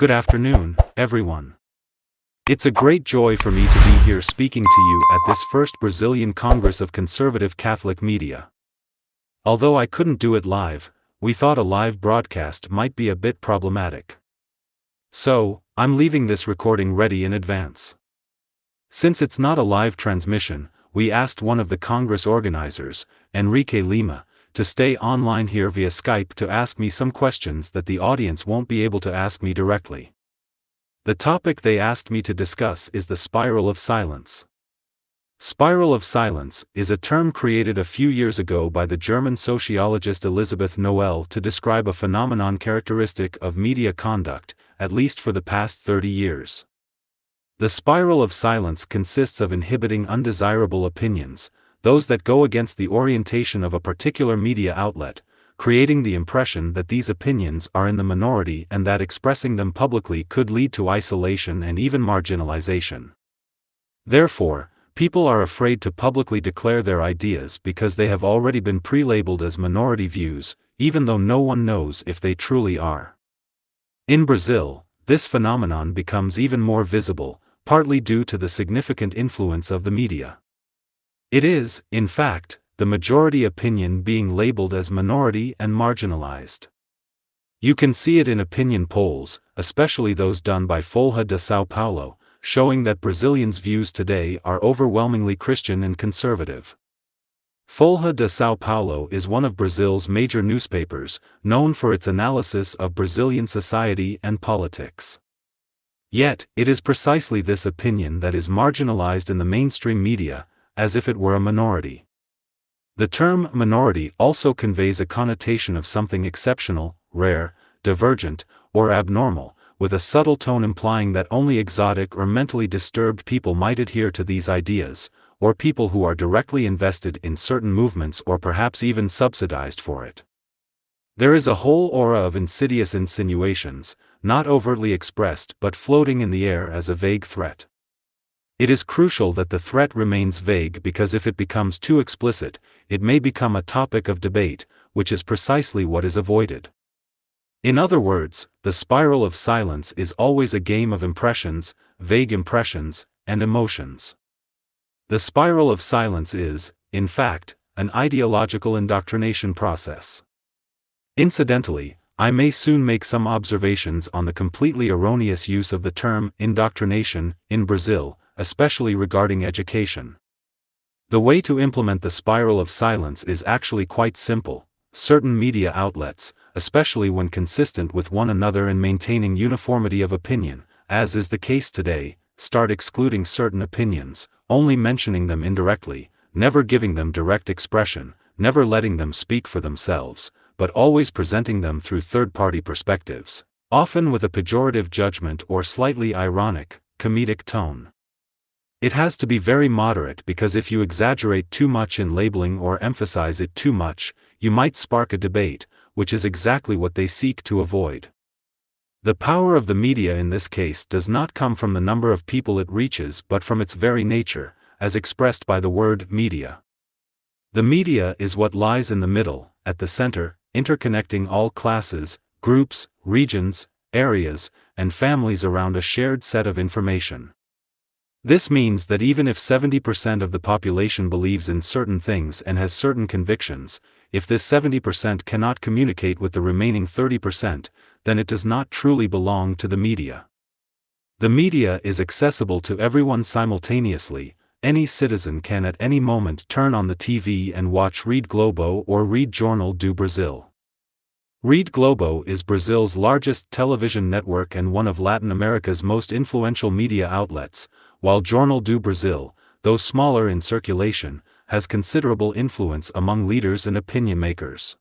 Good afternoon, everyone. It's a great joy for me to be here speaking to you at this first Brazilian Congress of Conservative Catholic Media. Although I couldn't do it live, we thought a live broadcast might be a bit problematic. So, I'm leaving this recording ready in advance. Since it's not a live transmission, we asked one of the Congress organizers, Enrique Lima, to stay online here via Skype to ask me some questions that the audience won't be able to ask me directly. The topic they asked me to discuss is the spiral of silence. Spiral of silence is a term created a few years ago by the German sociologist Elisabeth Noel to describe a phenomenon characteristic of media conduct, at least for the past 30 years. The spiral of silence consists of inhibiting undesirable opinions, those that go against the orientation of a particular media outlet, creating the impression that these opinions are in the minority and that expressing them publicly could lead to isolation and even marginalization. Therefore, people are afraid to publicly declare their ideas because they have already been pre-labeled as minority views, even though no one knows if they truly are. In Brazil, this phenomenon becomes even more visible, partly due to the significant influence of the media. It is, in fact, the majority opinion being labeled as minority and marginalized. You can see it in opinion polls, especially those done by Folha de São Paulo, showing that Brazilians' views today are overwhelmingly Christian and conservative. Folha de São Paulo is one of Brazil's major newspapers, known for its analysis of Brazilian society and politics. Yet, it is precisely this opinion that is marginalized in the mainstream media, as if it were a minority. The term minority also conveys a connotation of something exceptional, rare, divergent, or abnormal, with a subtle tone implying that only exotic or mentally disturbed people might adhere to these ideas, or people who are directly invested in certain movements or perhaps even subsidized for it. There is a whole aura of insidious insinuations, not overtly expressed but floating in the air as a vague threat. It is crucial that the threat remains vague because if it becomes too explicit, it may become a topic of debate, which is precisely what is avoided. In other words, the spiral of silence is always a game of impressions, vague impressions, and emotions. The spiral of silence is, in fact, an ideological indoctrination process. Incidentally, I may soon make some observations on the completely erroneous use of the term indoctrination in Brazil, especially regarding education. The way to implement the spiral of silence is actually quite simple. Certain media outlets, especially when consistent with one another and maintaining uniformity of opinion, as is the case today, start excluding certain opinions, only mentioning them indirectly, never giving them direct expression, never letting them speak for themselves, but always presenting them through third-party perspectives, often with a pejorative judgment or slightly ironic, comedic tone. It has to be very moderate because if you exaggerate too much in labeling or emphasize it too much, you might spark a debate, which is exactly what they seek to avoid. The power of the media in this case does not come from the number of people it reaches but from its very nature, as expressed by the word media. The media is what lies in the middle, at the center, interconnecting all classes, groups, regions, areas, and families around a shared set of information. This means that even if 70% of the population believes in certain things and has certain convictions, if this 70% cannot communicate with the remaining 30%, then it does not truly belong to the media. The media is accessible to everyone simultaneously. Any citizen can at any moment turn on the TV and watch Rede Globo or Rede Jornal do Brasil. Rede Globo is Brazil's largest television network and one of Latin America's most influential media outlets, while Jornal do Brasil, though smaller in circulation, has considerable influence among leaders and opinion makers.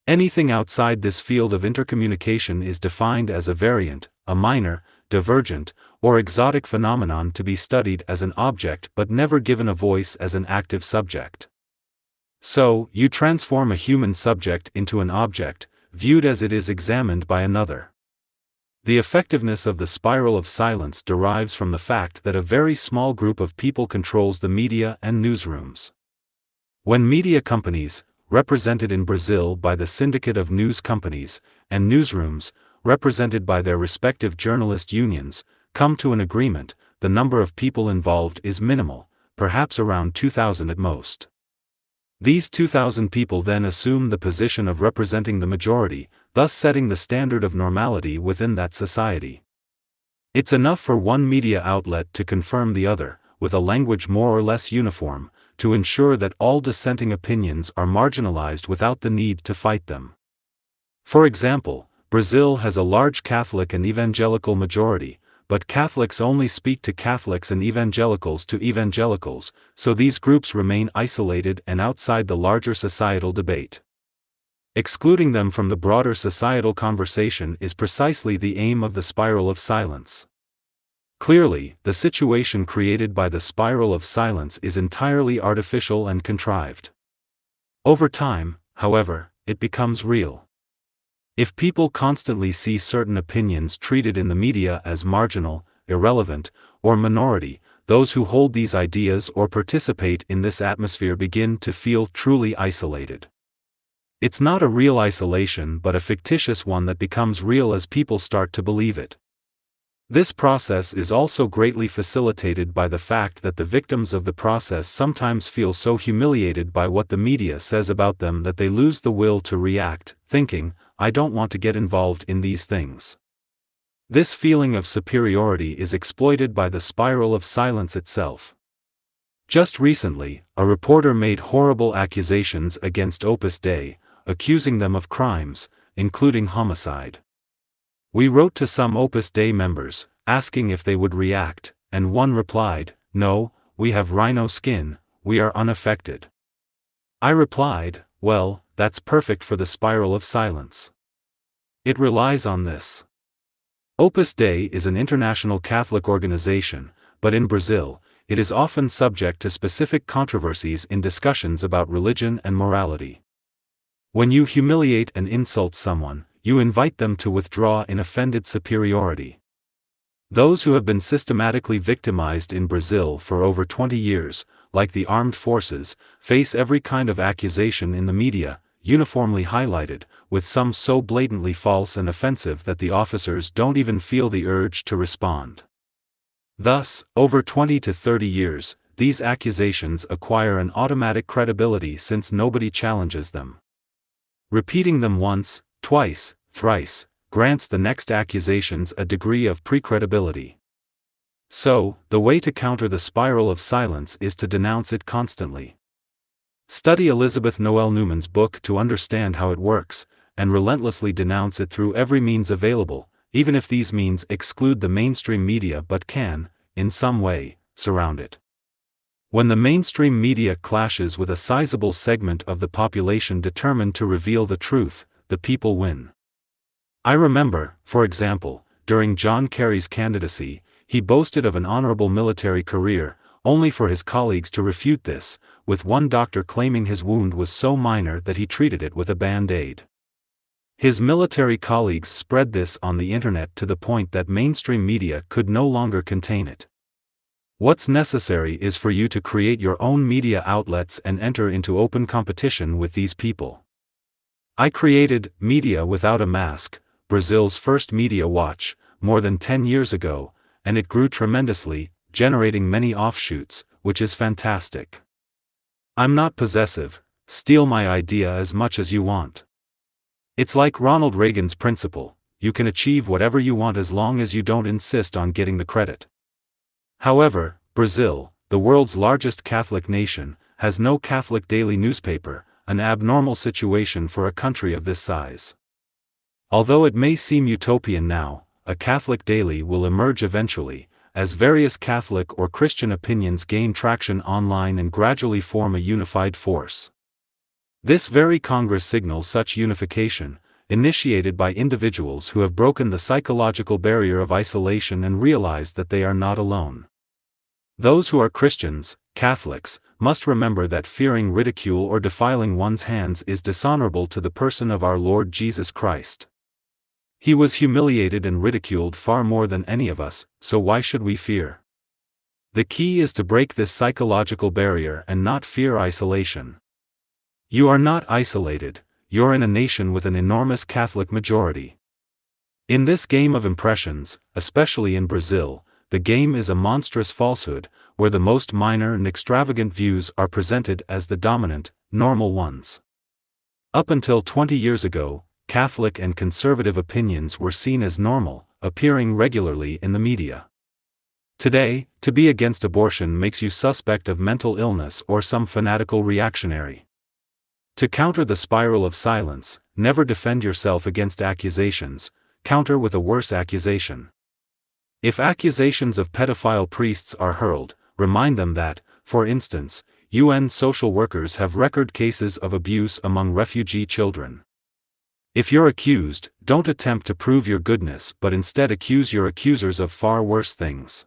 Anything outside this field of intercommunication is defined as a variant, a minor, divergent, or exotic phenomenon to be studied as an object but never given a voice as an active subject. So, you transform a human subject into an object, viewed as it is examined by another. The effectiveness of the spiral of silence derives from the fact that a very small group of people controls the media and newsrooms. When media companies, represented in Brazil by the Syndicate of News Companies, and newsrooms, represented by their respective journalist unions, come to an agreement, the number of people involved is minimal, perhaps around 2,000 at most. These 2,000 people then assume the position of representing the majority, thus setting the standard of normality within that society. It's enough for one media outlet to confirm the other, with a language more or less uniform, to ensure that all dissenting opinions are marginalized without the need to fight them. For example, Brazil has a large Catholic and evangelical majority, but Catholics only speak to Catholics and evangelicals to evangelicals, so these groups remain isolated and outside the larger societal debate. Excluding them from the broader societal conversation is precisely the aim of the spiral of silence. Clearly, the situation created by the spiral of silence is entirely artificial and contrived. Over time, however, it becomes real. If people constantly see certain opinions treated in the media as marginal, irrelevant, or minority, those who hold these ideas or participate in this atmosphere begin to feel truly isolated. It's not a real isolation but a fictitious one that becomes real as people start to believe it. This process is also greatly facilitated by the fact that the victims of the process sometimes feel so humiliated by what the media says about them that they lose the will to react, thinking, "I don't want to get involved in these things." This feeling of superiority is exploited by the spiral of silence itself. Just recently, a reporter made horrible accusations against Opus Dei, accusing them of crimes, including homicide. We wrote to some Opus Dei members, asking if they would react, and one replied, "No, we have rhino skin, we are unaffected." I replied, "Well, that's perfect for the spiral of silence. It relies on this." Opus Dei is an international Catholic organization, but in Brazil, it is often subject to specific controversies in discussions about religion and morality. When you humiliate and insult someone, you invite them to withdraw in offended superiority. Those who have been systematically victimized in Brazil for over 20 years, like the armed forces, face every kind of accusation in the media, uniformly highlighted, with some so blatantly false and offensive that the officers don't even feel the urge to respond. Thus, over 20 to 30 years, these accusations acquire an automatic credibility since nobody challenges them. Repeating them once, twice, thrice, grants the next accusations a degree of pre-credibility. So, the way to counter the spiral of silence is to denounce it constantly. Study Elizabeth Noel Newman's book to understand how it works, and relentlessly denounce it through every means available, even if these means exclude the mainstream media but can, in some way, surround it. When the mainstream media clashes with a sizable segment of the population determined to reveal the truth, the people win. I remember, for example, during John Kerry's candidacy, he boasted of an honorable military career, only for his colleagues to refute this, with one doctor claiming his wound was so minor that he treated it with a band-aid. His military colleagues spread this on the internet to the point that mainstream media could no longer contain it. What's necessary is for you to create your own media outlets and enter into open competition with these people. I created Media Without a Mask, Brazil's first media watch, more than 10 years ago, and it grew tremendously, generating many offshoots, which is fantastic. I'm not possessive, steal my idea as much as you want. It's like Ronald Reagan's principle, you can achieve whatever you want as long as you don't insist on getting the credit. However, Brazil, the world's largest Catholic nation, has no Catholic daily newspaper, an abnormal situation for a country of this size. Although it may seem utopian now, a Catholic daily will emerge eventually, as various Catholic or Christian opinions gain traction online and gradually form a unified force. This very Congress signals such unification, initiated by individuals who have broken the psychological barrier of isolation and realized that they are not alone. Those who are Christians, Catholics, must remember that fearing ridicule or defiling one's hands is dishonorable to the person of our Lord Jesus Christ. He was humiliated and ridiculed far more than any of us, so why should we fear? The key is to break this psychological barrier and not fear isolation. You are not isolated, you're in a nation with an enormous Catholic majority. In this game of impressions, especially in Brazil, the game is a monstrous falsehood, where the most minor and extravagant views are presented as the dominant, normal ones. Up until 20 years ago, Catholic and conservative opinions were seen as normal, appearing regularly in the media. Today, to be against abortion makes you suspect of mental illness or some fanatical reactionary. To counter the spiral of silence, never defend yourself against accusations, counter with a worse accusation. If accusations of pedophile priests are hurled, remind them that, for instance, UN social workers have record cases of abuse among refugee children. If you're accused, don't attempt to prove your goodness but instead accuse your accusers of far worse things.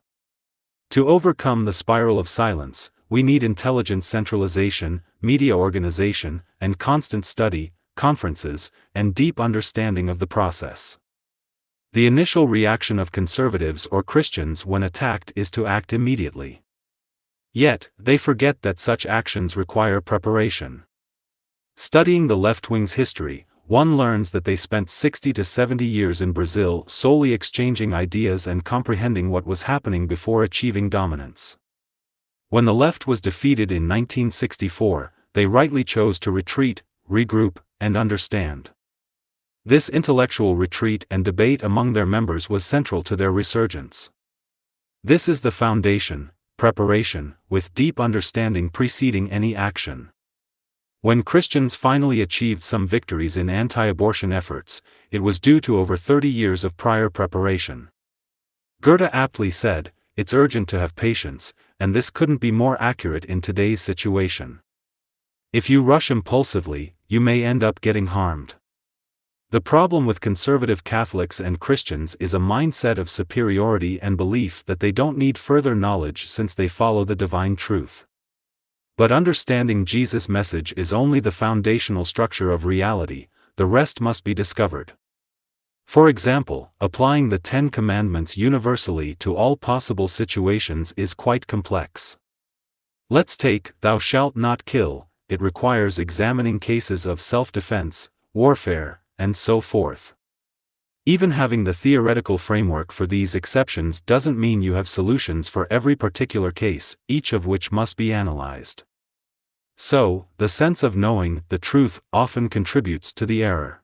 To overcome the spiral of silence, we need intelligent centralization, media organization, and constant study, conferences, and deep understanding of the process. The initial reaction of conservatives or Christians when attacked is to act immediately. Yet, they forget that such actions require preparation. Studying the left-wing's history, one learns that they spent 60 to 70 years in Brazil solely exchanging ideas and comprehending what was happening before achieving dominance. When the left was defeated in 1964, they rightly chose to retreat, regroup, and understand. This intellectual retreat and debate among their members was central to their resurgence. This is the foundation, preparation, with deep understanding preceding any action. When Christians finally achieved some victories in anti-abortion efforts, it was due to over 30 years of prior preparation. Goethe aptly said, "It's urgent to have patience," and this couldn't be more accurate in today's situation. If you rush impulsively, you may end up getting harmed. The problem with conservative Catholics and Christians is a mindset of superiority and belief that they don't need further knowledge since they follow the divine truth. But understanding Jesus' message is only the foundational structure of reality, the rest must be discovered. For example, applying the 10 Commandments universally to all possible situations is quite complex. Let's take, "Thou shalt not kill." It requires examining cases of self-defense, warfare, and so forth. Even having the theoretical framework for these exceptions doesn't mean you have solutions for every particular case, each of which must be analyzed. So, the sense of knowing the truth often contributes to the error.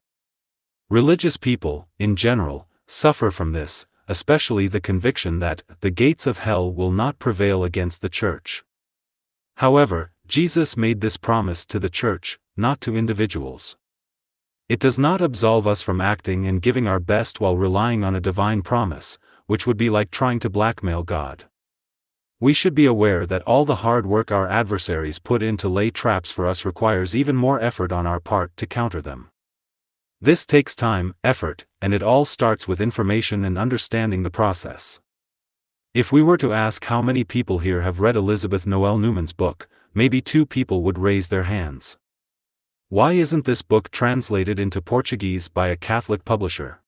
Religious people, in general, suffer from this, especially the conviction that the gates of hell will not prevail against the church. However, Jesus made this promise to the church, not to individuals. It does not absolve us from acting and giving our best while relying on a divine promise, which would be like trying to blackmail God. We should be aware that all the hard work our adversaries put in to lay traps for us requires even more effort on our part to counter them. This takes time, effort, and it all starts with information and understanding the process. If we were to ask how many people here have read Elizabeth Noel Newman's book, maybe 2 people would raise their hands. Why isn't this book translated into Portuguese by a Catholic publisher?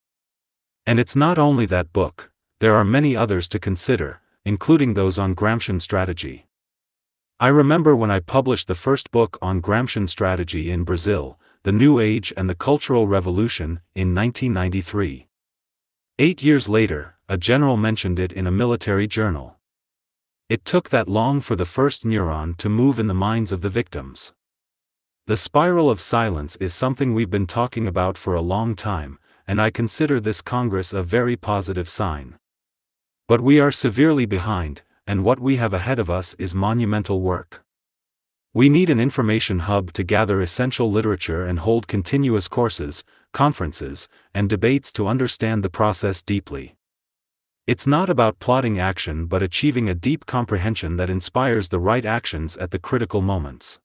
And it's not only that book, there are many others to consider, including those on Gramscian strategy. I remember when I published the first book on Gramscian strategy in Brazil, The New Age and the Cultural Revolution, in 1993. 8 years later, a general mentioned it in a military journal. It took that long for the first neuron to move in the minds of the victims. The spiral of silence is something we've been talking about for a long time, and I consider this Congress a very positive sign. But we are severely behind, and what we have ahead of us is monumental work. We need an information hub to gather essential literature and hold continuous courses, conferences, and debates to understand the process deeply. It's not about plotting action but achieving a deep comprehension that inspires the right actions at the critical moments.